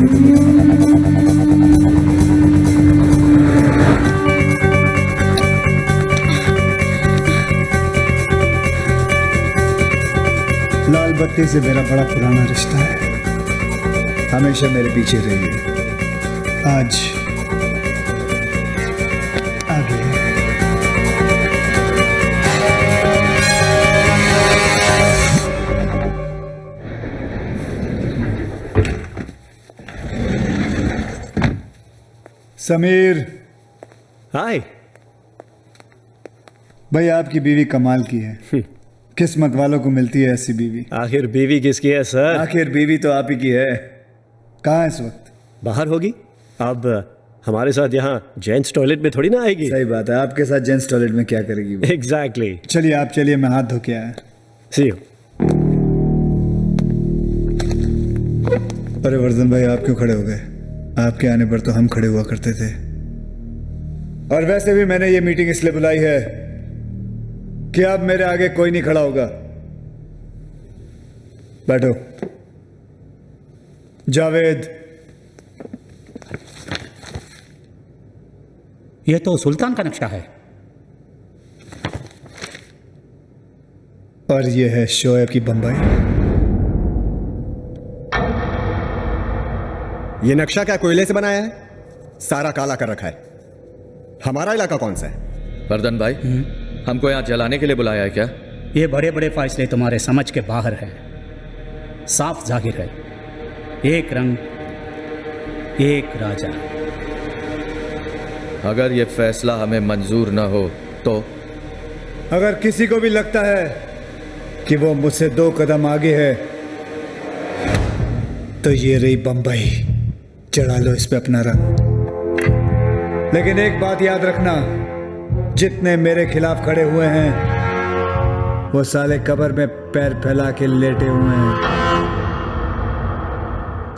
लाल बत्ती से मेरा बड़ा पुराना रिश्ता है, हमेशा मेरे पीछे रही है। आज आगे समीर। हाय भाई, आपकी बीवी कमाल की है। किस्मत वालों को मिलती है ऐसी बीवी। आखिर बीवी किसकी है सर? आखिर बीवी तो आप ही की है। कहाँ है इस वक्त? बाहर होगी। अब हमारे साथ यहाँ जेंट्स टॉयलेट में थोड़ी ना आएगी। सही बात है, आपके साथ जेंट्स टॉयलेट में क्या करेगी वो? एग्जैक्टली। चलिए आप चलिए, मैं हाथ धो के आया। सी यू। अरे वर्धन भाई, आप क्यों खड़े हो गए? आपके आने पर तो हम खड़े हुआ करते थे। और वैसे भी मैंने ये मीटिंग इसलिए बुलाई है कि अब मेरे आगे कोई नहीं खड़ा होगा। बैठो। जावेद, यह तो सुल्तान का नक्शा है। और ये है शोएब की बम्बई। ये नक्शा क्या कोयले से बनाया है? सारा काला कर रखा है। हमारा इलाका कौन सा है? वर्धन भाई, हमको यहाँ जलाने के लिए बुलाया है क्या? ये बड़े बड़े फैसले तुम्हारे समझ के बाहर है। साफ जाहिर है, एक रंग एक राजा। अगर ये फैसला हमें मंजूर न हो तो? अगर किसी को भी लगता है कि वो मुझसे 2 कदम आगे है तो ये रही बंबई, चढ़ा लो इस पे अपना रंग। लेकिन एक बात याद रखना, जितने मेरे खिलाफ खड़े हुए हैं वो साले कब्र में पैर फैला के लेटे हुए हैं।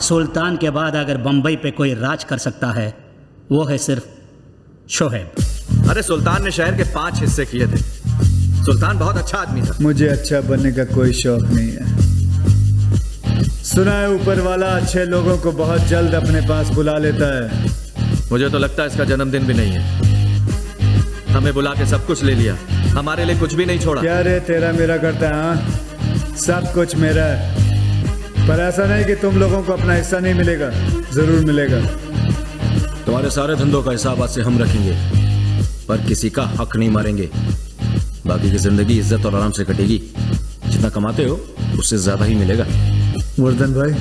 सुल्तान के बाद अगर बंबई पे कोई राज कर सकता है वो है सिर्फ शोएब। अरे सुल्तान ने शहर के 5 हिस्से किए थे। सुल्तान बहुत अच्छा आदमी था। मुझे अच्छा बनने का कोई शौक नहीं है। सुना है ऊपर वाला अच्छे लोगों को बहुत जल्द अपने पास बुला लेता है। मुझे तो लगता है इसका जन्मदिन भी नहीं है। हमें बुला के सब कुछ ले लिया, हमारे लिए कुछ भी नहीं छोड़ा। क्या रे, तेरा मेरा करता है? हाँ, सब कुछ मेरा है, पर ऐसा नहीं कि तुम लोगों को अपना हिस्सा नहीं मिलेगा। जरूर मिलेगा। तुम्हारे सारे धंधों का हिसाब आज से हम रखेंगे, पर किसी का हक नहीं मारेंगे। बाकी की जिंदगी इज्जत और आराम से कटेगी। जितना कमाते हो उससे ज्यादा ही मिलेगा। वर्धन भाई,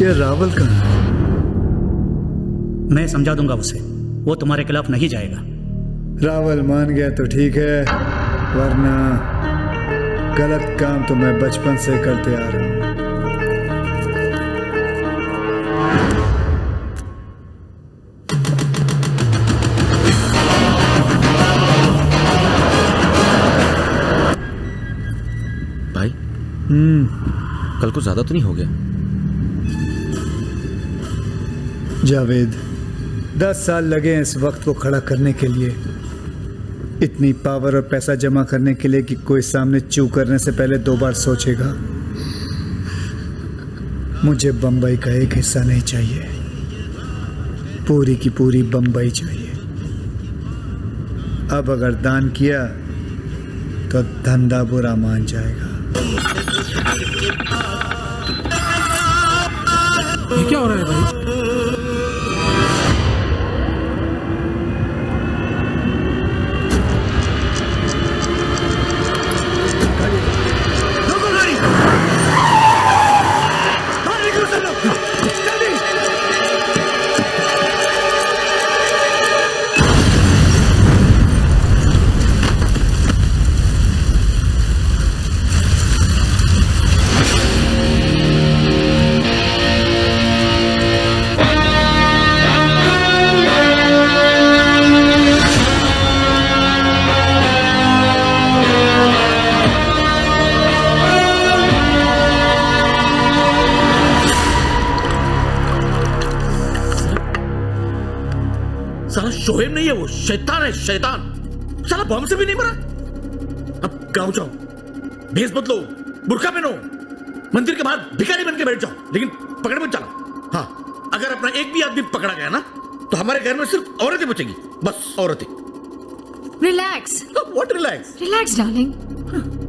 ये रावल कहाँ है? मैं समझा दूंगा उसे, वो तुम्हारे खिलाफ नहीं जाएगा। रावल मान गया तो ठीक है, वरना गलत काम तो मैं बचपन से करते आ रहा हूं। भाई, कल को ज्यादा तो नहीं हो गया? जावेद, 10 साल लगे हैं इस वक्त को खड़ा करने के लिए। इतनी पावर और पैसा जमा करने के लिए कि कोई सामने चू करने से पहले 2 बार सोचेगा। मुझे बंबई का एक हिस्सा नहीं चाहिए, पूरी की पूरी बंबई चाहिए। अब अगर दान किया तो धंधा बुरा मान जाएगा। ये क्या हो रहा है भाई? साला शोएब नहीं है, वो शैतान है, शैतान। साला बम से भी नहीं मरा। अब गाँव जाओ, भेष बदलो, बुर्का पहनो, मंदिर के बाहर भिखारी बन के बैठ जाओ, लेकिन पकड़ मत जाना। हाँ, अगर अपना एक भी आदमी पकड़ा गया ना तो हमारे घर में सिर्फ औरतें बचेंगी, बस औरतें। Relax. What relax? Relax darling,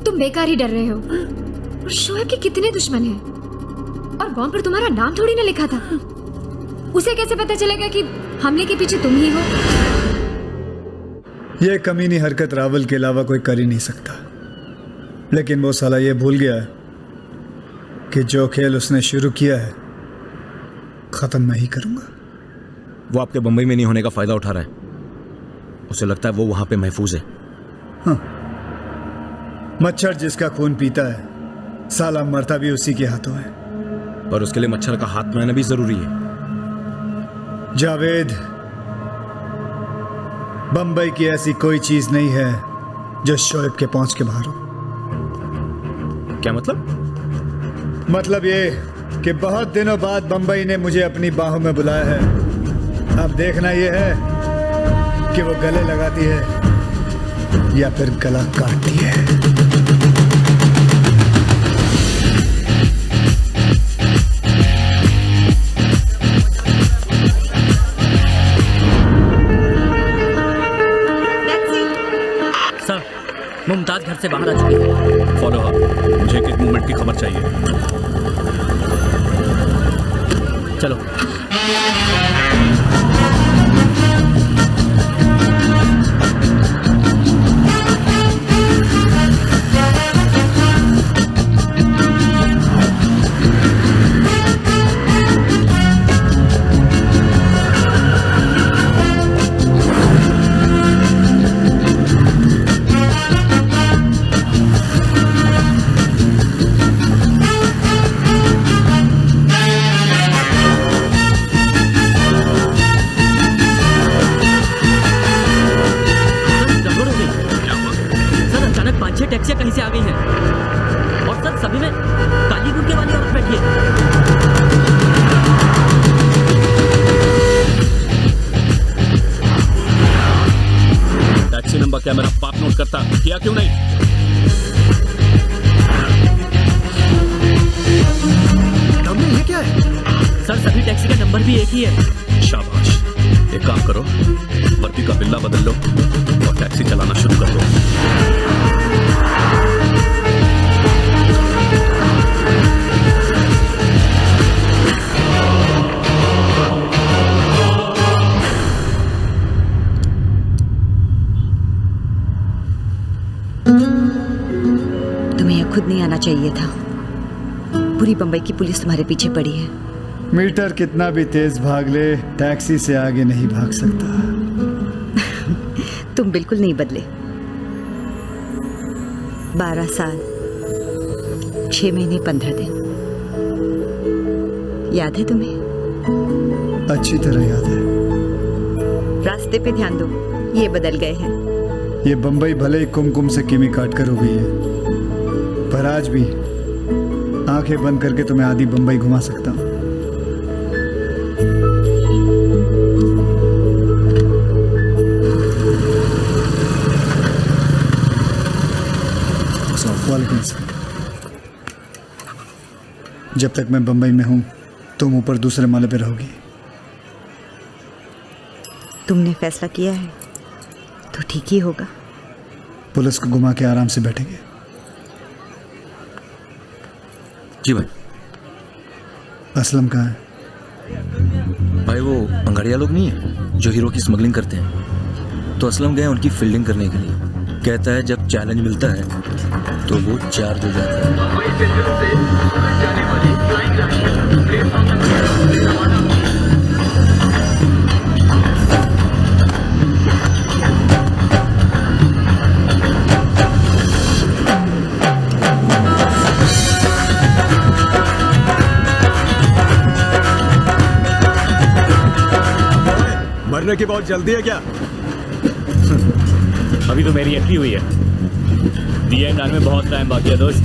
तुम बेकार ही डर रहे हो। और शोएब के कितने दुश्मन हैं, और बॉम्ब पर तुम्हारा नाम थोड़ी ना लिखा था। उसे कैसे पता चलेगा कि हमले के पीछे तुम ही हो? ये कमीनी हरकत रावल के अलावा कोई कर ही नहीं सकता, लेकिन वो साला ये भूल गया है कि जो खेल उसने शुरू किया है खत्म मैं ही करूंगा। वो आपके बंबई में नहीं होने का फायदा उठा रहा है। उसे लगता है वो वहां पे महफूज है। मच्छर जिसका खून पीता है साला मरता भी उसी के हाथों है। पर उसके लिए मच्छर का हाथ में आना भी जरूरी है। जावेद, बंबई की ऐसी कोई चीज नहीं है जो शोएब के पहुंच के बाहर हो। क्या मतलब? मतलब ये कि बहुत दिनों बाद बंबई ने मुझे अपनी बाहों में बुलाया है। अब देखना ये है कि वो गले लगाती है या फिर गला काटती है। सर, मुमताज घर से बाहर आ चुकी है। फॉलो हर, मुझे एक मूवमेंट की खबर चाहिए। चलो। टैक्सियां कहीं से आ गई हैं और सर सभी में काली गुर्के वाली औरत बैठी है। टैक्सी नंबर क्या मेरा बाप नोट करता, किया क्यों नहीं? ये क्या है? सर सभी टैक्सी का नंबर भी एक ही है। शाबाश, एक काम करो, वर्दी का बिल्ला बदल लो और टैक्सी चलाना शुरू कर दो। तुम्हें खुद नहीं आना चाहिए था। पूरी बंबई की पुलिस तुम्हारे पीछे पड़ी है। मीटर कितना भी तेज भाग ले, टैक्सी से आगे नहीं भाग सकता। तुम बिल्कुल नहीं बदले। 12 साल 6 महीने 15 दिन, याद है तुम्हें? अच्छी तरह याद है। रास्ते पे ध्यान दो, ये बदल गए हैं। ये बंबई भले ही कुमकुम से किमी काट कर हो गई है, पर आज भी आंखें बंद करके तुम्हें आधी बंबई घुमा सकता हूं। वालेकुम सलाम। जब तक मैं बंबई में हूं तुम ऊपर दूसरे माले पे रहोगी। तुमने फैसला किया है तो ठीक ही होगा। पुलिस को घुमा के आराम से बैठेंगे। जी भाई। असलम कहाँ है? भाई वो अंगाड़िया लोग नहीं है जो हीरो की स्मगलिंग करते हैं, तो असलम गए उनकी फील्डिंग करने के लिए। कहता है जब चैलेंज मिलता है तो वो चार्ज हो जाता है। मरने की बहुत जल्दी है क्या? अभी तो मेरी एंट्री हुई है। DNR में बहुत टाइम बाकी है दोस्त।